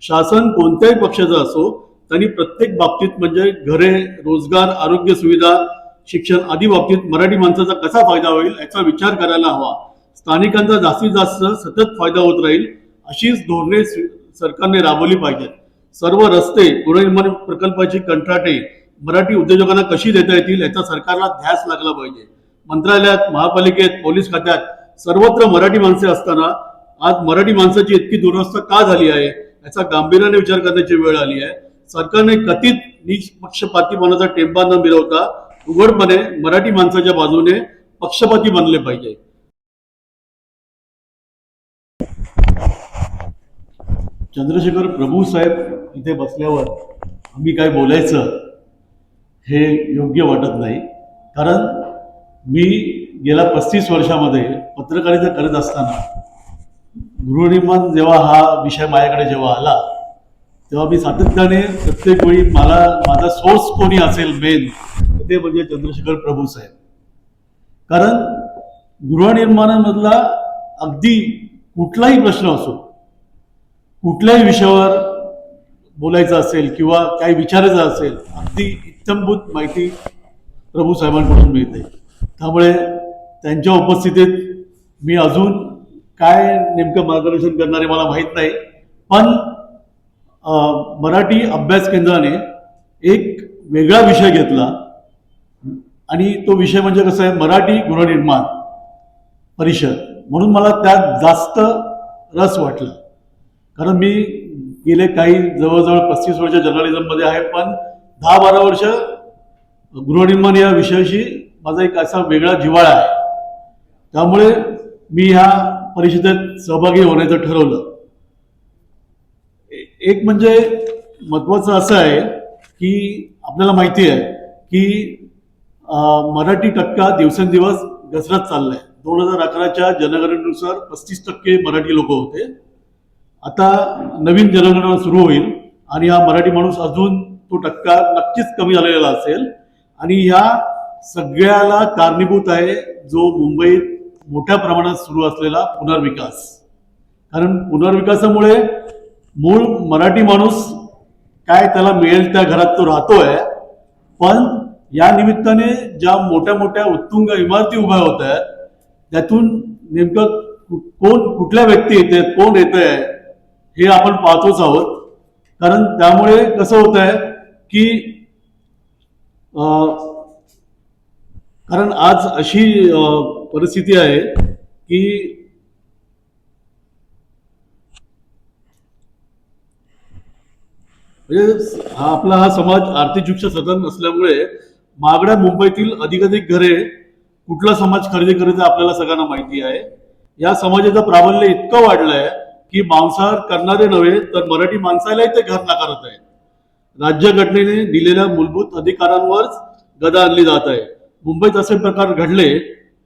शासन कोणत्याही पक्षाचं असो त्यांनी प्रत्येक बाबतीत म्हणजे घरे, रोजगार, आरोग्य सुविधा, शिक्षण आदी बाबतीत मराठी माणसाचा कसा फायदा होईल याचा विचार करायला हवा. स्थानिकांचा जास्तीत जास्त सतत फायदा होत राहील अशीच धोरणे सरकारने राबवली पाहिजेत. सर्व रस्ते, गृहनिर्माण प्रकल्पाची कंत्राटे मराठी उद्योजकांना कशी देता येतील याचा सरकारला ध्यास लागला पाहिजे. मंत्रालयात, महापालिकेत, पोलीस खात्यात सर्वत्र मराठी माणसे असताना आज मराठी माणसाची इतकी दुरवस्था का झाली आहे याचा गांभीर्याने विचार करण्याची वेळ आली आहे. सरकारने कथित निष्पक्षपातीपणाचा टेंबा न मिरवता उघडपणे मराठी माणसाच्या बाजूने पक्षपाती बनले पाहिजे. चंद्रशेखर प्रभू साहेब इथे बसल्यावर आम्ही काय बोलायचं हे योग्य वाटत नाही. कारण मी गेल्या 35 वर्षामध्ये पत्रकारिता करत असताना गृहनिर्माण जेव्हा हा विषय माझ्याकडे जेव्हा आला तेव्हा मी सातत्याने प्रत्येक वेळी माझा सोर्स कोणी असेल मेन ते म्हणजे चंद्रशेखर प्रभू साहेब. कारण गृहनिर्माणामधला अगदी कुठलाही प्रश्न असो, कुठल्याही विषयावर बोलायचं असेल किंवा काही विचारायचं असेल, अगदी इत्थंभूत माहिती प्रभू साहेबांकडून मिळते. त्यामुळे त्यांच्या उपस्थितीत मी अजून काय नेमकं मार्गदर्शन करणारे मला माहीत नाही. पण मराठी अभ्यास केंद्राने एक वेगळा विषय घेतला आणि तो विषय म्हणजे कसं आहे, मराठी गृहनिर्माण परिषद. म्हणून मला त्यात जास्त रस वाटला. कारण मी गेले काही जवळजवळ 35 वर्ष जर्नलिझममध्ये आहे, पण 10-12 वर्ष गृहनिर्माण या विषयाशी माझा एक असा वेगळा जिव्हाळा आहे. त्यामुळे मी ह्या परिषदेत सहभागी होण्याचं ठरवलं. एक म्हणजे महत्वाचं असं आहे की आपल्याला माहिती आहे की मराठी टक्का दिवसेंदिवस घसरत चाललाय. 2011च्या जनगणनेनुसार 35% मराठी लोक होते. आता नवीन जनगणना सुरू होईल आणि हा मराठी माणूस अजून तो टक्का नक्कीच कमी झालेला असेल. आणि ह्या सगळ्याला कारणीभूत आहे जो मुंबईत मोठ्या प्रमाणात सुरू असलेला पुनर्विकास. कारण पुनर्विकासामुळे मूळ मराठी माणूस काय त्याला मिळेल त्या घरात तो राहतोय, पण या निमित्ताने ज्या मोठ्या मोठ्या उत्तुंग इमारती उभ्या होत आहेत त्यातून नेमकं कोण कुठल्या व्यक्ती येते, कोण येत आहे हे आपण पाहतोच आहोत. कारण त्यामुळे कसं होत आहे की कारण आज अशी परिस्थिती आहे की म्हणजे हा समाज आर्थिकदृष्ट्या सधन नसल्यामुळे महागड्या मुंबईतील अधिकाधिक घरे कुठला समाज खरेदी करत आपल्याला सगळ्यांना माहिती आहे. या समाजाचं प्राबल्य इतकं वाढलंय की मांसाहार करणारे नव्हे तर मराठी माणसालाही ते घर नाकारत आहे. राज्यघटनेने दिलेल्या मूलभूत अधिकारांवरच गदा आणली जात आहे. मुंबईत असे प्रकार घडले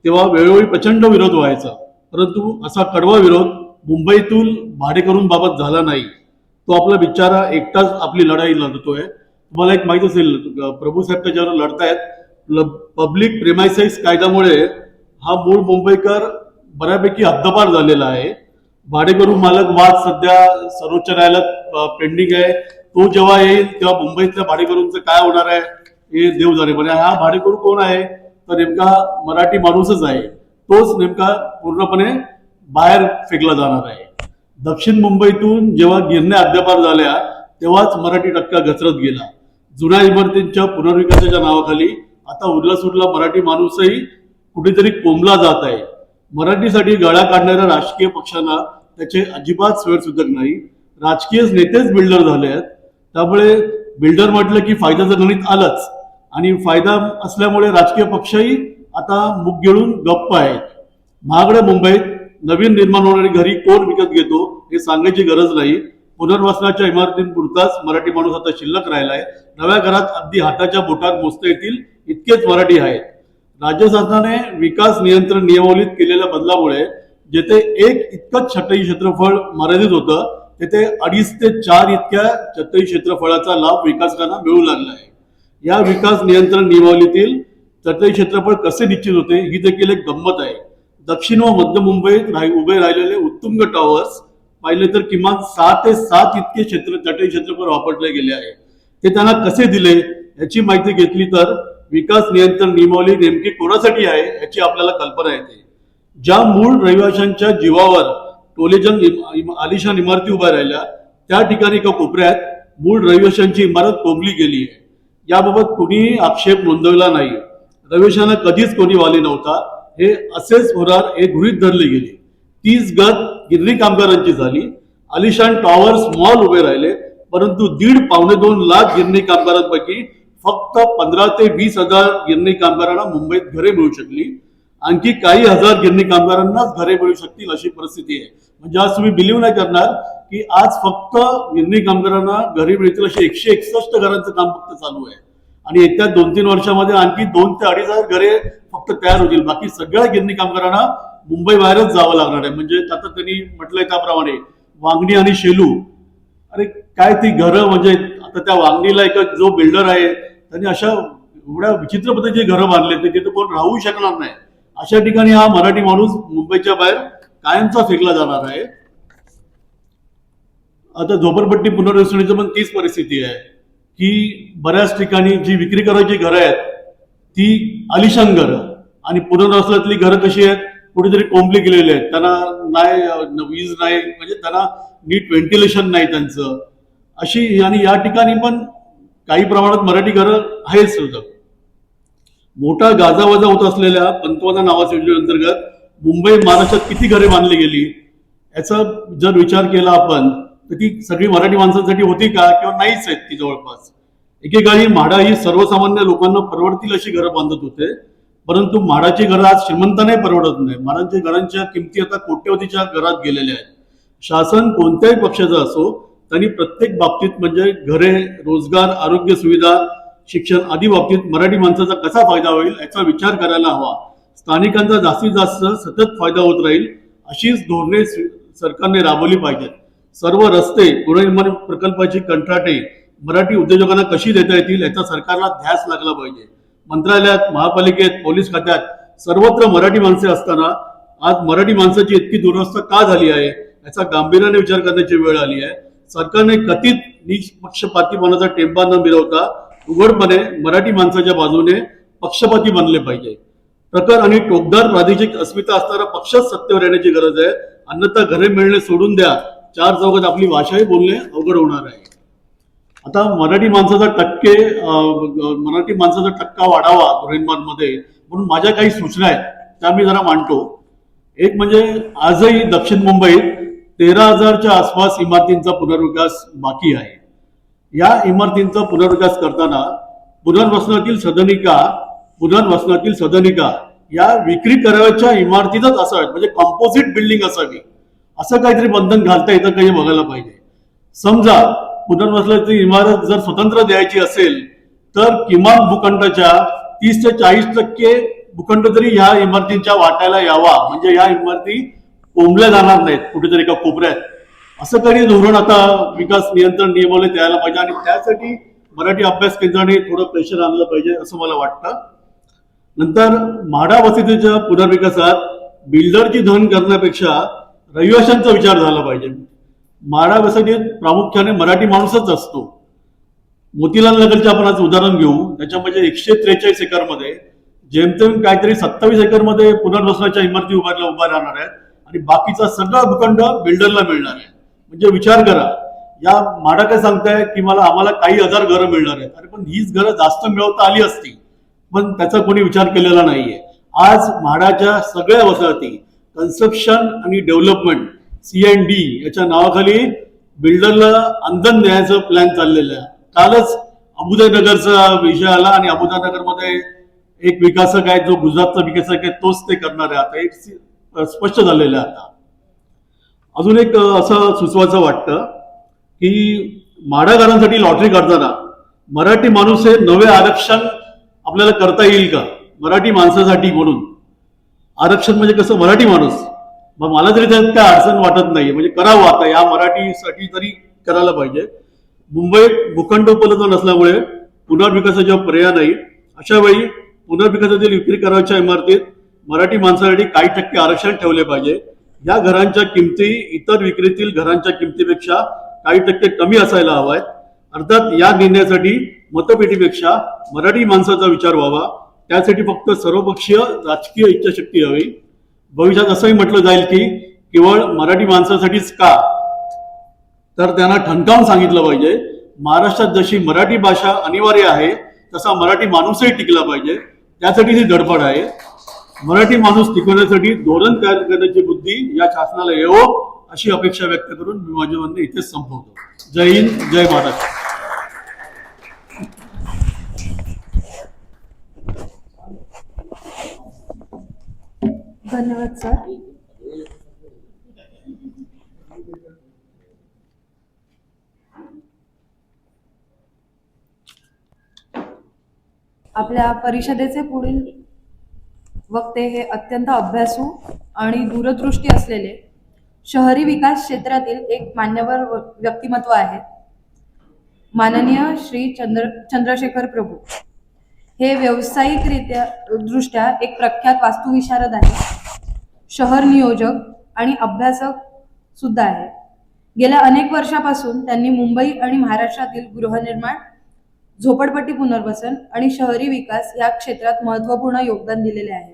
तेव्हा वेळोवेळी प्रचंड विरोध व्हायचा, परंतु असा कडवा विरोध मुंबईतील भाडेकरूंबाबत झाला नाही. तो आपला बिचारा एकटाच आपली लढाई लढतोय. तुम्हाला एक माहित असेल प्रभू साहेब त्याच्यावर लढतायत. पब्लिक प्रेमायसाइज कायद्यामुळे हा मूळ मुंबईकर बऱ्यापैकी हद्दपार झालेला आहे. भाडेकरू मालक वाद सध्या सर्वोच्च न्यायालयात पेंडिंग आहे. तो जेव्हा येईल तेव्हा मुंबईतल्या भाडेकरूंचं काय होणार आहे हे देव जाणे. म्हणजे हा भाडेकरू कोण आहे तर नेमका मराठी माणूसच आहे. तोच नेमका पूर्णपणे बाहेर फेकला जाणार आहे. दक्षिण मुंबईतून जेव्हा गिरण्या अद्यापार झाल्या तेव्हाच मराठी टक्का घसरत गेला. जुन्या इमारतींच्या पुनर्विकासाच्या नावाखाली आता उरला सुरला मराठी माणूसही कुठेतरी कोंबला जात आहे. मराठीसाठी गळा काढणाऱ्या राजकीय पक्षांना त्याचे अजिबात स्वैरसुद्धा नाही. राजकीय नेतेच बिल्डर झाले आहेत. त्यामुळे बिल्डर म्हटलं की फायद्याचं गणित आलंच आणि फायदा असल्यामुळे राजकीय पक्षही आता मुख गिळून गप्प आहेत. महागड्या मुंबईत नवीन निर्माण होणारी घरी कोण विकत घेतो हे सांगायची गरज नाही. पुनर्वसनाच्या इमारतींपुरताच मराठी माणूस आता शिल्लक राहिलाय. नव्या घरात अगदी हाताच्या बोटात मोजता येतील इतकेच मराठी आहेत. राज्य शासनाने विकास नियंत्रण नियमावलीत केलेल्या बदलामुळे जेथे एक इतकंच छटाई क्षेत्रफळ मर्यादित होतं तेथे 2.5 ते 4 इतक्या छटाई क्षेत्रफळाचा लाभ विकासकांना मिळू लागला आहे. या विकास नियंत्रण नियमावलीतील छटाई क्षेत्रफळ कसे निश्चित होते ही देखील एक गंमत आहे. दक्षिण व मध्य मुंबईत उभे राहिलेले उत्तुंग टॉवर्स पाहिलं तर किमान 6 ते 7 इतके चटई क्षेत्रफळ वापरले गेले आहे. ते त्यांना कसे दिले याची माहिती घेतली तर विकास नियंत्रण नियमावली नेमकी कोणासाठी आहे याची आपल्याला कल्पना येते. ज्या मूळ रहिवाशांच्या जीवावर टोलेजंग आलिशान इमारती उभ्या राहिल्या त्या ठिकाणी एका कोपऱ्यात मूळ रहिवाशांची इमारत कोंबली गेली आहे. याबाबत कोणीही आक्षेप नोंदवला नाही. रहिवाशांना कधीच कोणी वाली नव्हता हे असेच होणार हे गृहीत धरले गेले. 30 गज गिरणी कामगारांची झाली. आलिशान टॉवर्स मॉल उभे राहिले, परंतु 1.5-2 लाख गिरणी कामगारांपैकी फक्त 15 ते 20 हजार गिरणी कामगारांना मुंबईत घरे मिळू शकली. आणखी काही हजार गिरणी कामगारांनाच घरे मिळू शकतील अशी परिस्थिती आहे. म्हणजे आज तुम्ही बिलीव्ह नाही करणार की आज फक्त गिरणी कामगारांना घरे मिळतील अशी 161 घरांचं काम फक्त चालू आहे. आणि येत्या 2-3 वर्षामध्ये आणखी 2 ते 2.5 हजार घरे फक्त तयार होतील. बाकी सगळ्या गिरणी कामगारांना मुंबई बाहेरच जावं लागणार आहे. म्हणजे आता त्यांनी म्हटलंय त्याप्रमाणे वांगणी आणि शेलू, अरे काय ती घरं, म्हणजे आता त्या वांगणीला एक जो बिल्डर आहे त्यांनी अशा एवढ्या विचित्र पद्धतीची घरं बांधले ते तिथे कोण राहू शकणार नाही. अशा ठिकाणी हा मराठी माणूस मुंबईच्या बाहेर कायमचा फेकला जाणार आहे. आता झोपडपट्टी पुनर्वसनाची पण तीच परिस्थिती आहे की बऱ्याच ठिकाणी जी विक्री करायची घरं आहेत ती आलिशान घरं आणि पुनर्वसनातली घरं कशी आहेत, कुठेतरी कोंबली गेलेली आहेत. त्यांना नाही वीज नाही, म्हणजे त्यांना नीट व्हेंटिलेशन नाही त्यांचं अशी. आणि या ठिकाणी पण काही प्रमाणात मराठी घरं आहेत सुद्धा. मोठा गाजावाजा होत असलेल्या पंतप्रधान आवास योजनेअंतर्गत मुंबई महाराष्ट्रात किती घरे बांधली गेली याचा जर विचार केला आपण तर ती सगळी मराठी माणसांसाठी होती का किंवा नाहीच आहेत ती जवळपास. एकेकाळी म्हाडा ही सर्वसामान्य लोकांना परवडतील अशी घरं बांधत होते, परंतु म्हाडाची घरं आज श्रीमंतांनाही परवडत नाही. म्हाडांच्या घरांच्या किमती आता कोट्यवधीच्या घरात गेलेल्या आहेत. शासन कोणत्याही पक्षाचं असो त्यांनी प्रत्येक बाबतीत म्हणजे घरे, रोजगार, आरोग्य सुविधा, शिक्षण आदी बाबतीत मराठी माणसाचा कसा फायदा होईल याचा विचार करायला हवा. स्थानिकांचा जास्तीत जास्त सतत फायदा होत राहील अशीच धोरणे सरकारने राबवली पाहिजेत. सर्व रस्ते, गृहनिर्माण प्रकल्पाची कंत्राटे मराठी उद्योजकांना कशी देता येतील याचा सरकारला ध्यास लागला पाहिजे. मंत्रालयात, महापालिकेत, पोलीस खात्यात सर्वत्र मराठी माणसे असताना आज मराठी माणसाची इतकी दुरवस्था का झाली आहे याचा गांभीर्याने विचार करण्याची वेळ आली आहे. सरकारने कथित निष्पक्षपातीपणाचा टेंबा न मिरवता उघडपणे मराठी माणसाच्या बाजूने पक्षपाती बनले पाहिजे. प्रखर आणि टोकदार प्रादेशिक अस्मिता असणारा पक्षच सत्तेवर येण्याची गरज आहे. अन्यथा घरे मिळणे सोडून द्या, 4 चौघात आपली भाषाही बोलणे अवघड होणार आहे. आता मराठी माणसाचा टक्का वाढावा गृहनिर्माणमध्ये म्हणून माझ्या काही सूचना आहेत त्या मी जरा मांडतो. एक म्हणजे आजही दक्षिण मुंबईत 13,000च्या आसपास इमारतींचा पुनर्विकास बाकी आहे. या इमारतींचा पुनर्विकास करताना पुनर्वसनातील सदनिका या विक्री करावयाच्या इमारतीतच असाव्यात, म्हणजे कंपोजिट बिल्डिंग असावी. असं काहीतरी बंधन घालता येतं काही बघायला पाहिजे. समजा पुनर्वसनाची इमारत जर स्वतंत्र द्यायची असेल तर किमान भूखंडाच्या 30 ते 40% भूखंड तरी ह्या इमारतींच्या वाटायला यावा, म्हणजे ह्या इमारती कोंबल्या जाणार नाहीत कुठेतरी एका कोपऱ्यात. असं काही धोरण आता विकास नियंत्रण नियमावलीत यायला पाहिजे आणि त्यासाठी मराठी अभ्यास केंद्राने थोडं प्रेशर आणलं पाहिजे असं मला वाटतं. नंतर म्हाडा वसतिच्या पुनर्विकासात बिल्डरची धन करण्यापेक्षा रहिवाशांचा विचार झाला पाहिजे. म्हाडा वसतीत प्रामुख्याने मराठी माणूसच असतो. मोतीलाल नगरचे आपण आज उदाहरण घेऊ. त्याच्यामध्ये 143 एकरमध्ये जेमतेम काहीतरी 27 एकरमध्ये पुनर्वसनाच्या इमारती उभा राहणार आहेत आणि बाकीचा सगळा भूखंड बिल्डरला मिळणार आहे. म्हणजे विचार करा, या म्हाडा काय सांगताय की आम्हाला काही हजार घरं मिळणार आहेत. अरे पण हीच घरं जास्त मिळवता आली असती, पण त्याचा कोणी विचार केलेला नाहीये. आज म्हाडाच्या सगळ्या वसाहती कन्स्ट्रक्शन आणि डेव्हलपमेंट C&D याच्या नावाखाली बिल्डरला अंधन द्यायचं प्लॅन चाललेलं आहे. कालच अबुदय नगरचा विषय आला आणि अबुदय नगरमध्ये एक विकासक आहे जो गुजरातचा विकासक आहे तोच ते करणार आहे. आता एक स्पष्ट झालेलं आहे. आता अजून एक असं सुचवायचं वाटतं की म्हाडाघरांसाठी लॉटरी काढताना मराठी माणूस हे नवे आरक्षण आपल्याला करता येईल का मराठी माणसासाठी म्हणून. आरक्षण म्हणजे कसं मराठी माणूस, मग मला तरी त्यात काय अडचण वाटत नाही. म्हणजे करावं आता या मराठीसाठी तरी करायला पाहिजे. मुंबईत भूखंड उपलब्ध नसल्यामुळे पुनर्विकासाच्या पर्याय नाही. अशा वेळी पुनर्विकासातील विक्री करावयाच्या इमारतीत मराठी माणसासाठी काही टक्के आरक्षण ठेवले पाहिजे. या घरांच्या किमती इतर विक्रीतील घरांच्या किमतीपेक्षा काही टक्के कमी असायला हवा आहेत. अर्थात या निर्णयासाठी मतपेटीपेक्षा मराठी माणसाचा विचार व्हावा. त्यासाठी फक्त सर्वपक्षीय राजकीय इच्छाशक्ती हवी. भविष्यात असंही म्हटलं जाईल की केवळ मराठी माणसासाठीच का, तर त्यांना ठणकावून सांगितलं पाहिजे महाराष्ट्रात जशी मराठी भाषा अनिवार्य आहे तसा मराठी माणूसही टिकला पाहिजे. त्यासाठी ही धडपड आहे. मराठी माणूस टिकवण्यासाठी धोरण तयार करण्याची बुद्धी या शासनाला येवो अशी अपेक्षा व्यक्त करून मी माझे म्हणणे इथेच संपवतो. जय हिंद, जय महाराष्ट्र. धन्यवाद सर. आपल्या परिषदेचे पुढील वक्ते हे अत्यंत अभ्यासू आणि दूरदृष्टी असलेले शहरी विकास क्षेत्रातील एक मान्यवर व्यक्तिमत्व आहेत. माननीय श्री चंद्रशेखर प्रभू हे व्यावसायिकरित्या दृष्ट्या एक प्रख्यात वास्तुविशारद आहेत, शहर नियोजक आणि अभ्यासक सुद्धा आहेत. गेल्या अनेक वर्षापासून त्यांनी मुंबई आणि महाराष्ट्रातील गृहनिर्माण, झोपडपट्टी पुनर्वसन आणि शहरी विकास या क्षेत्रात महत्त्वपूर्ण योगदान दिलेले आहे.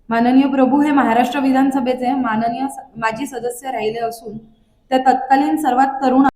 माननीय प्रभू हे महाराष्ट्र विधानसभेचे माजी सदस्य राहिले असून त्या तत्कालीन सर्वात तरुण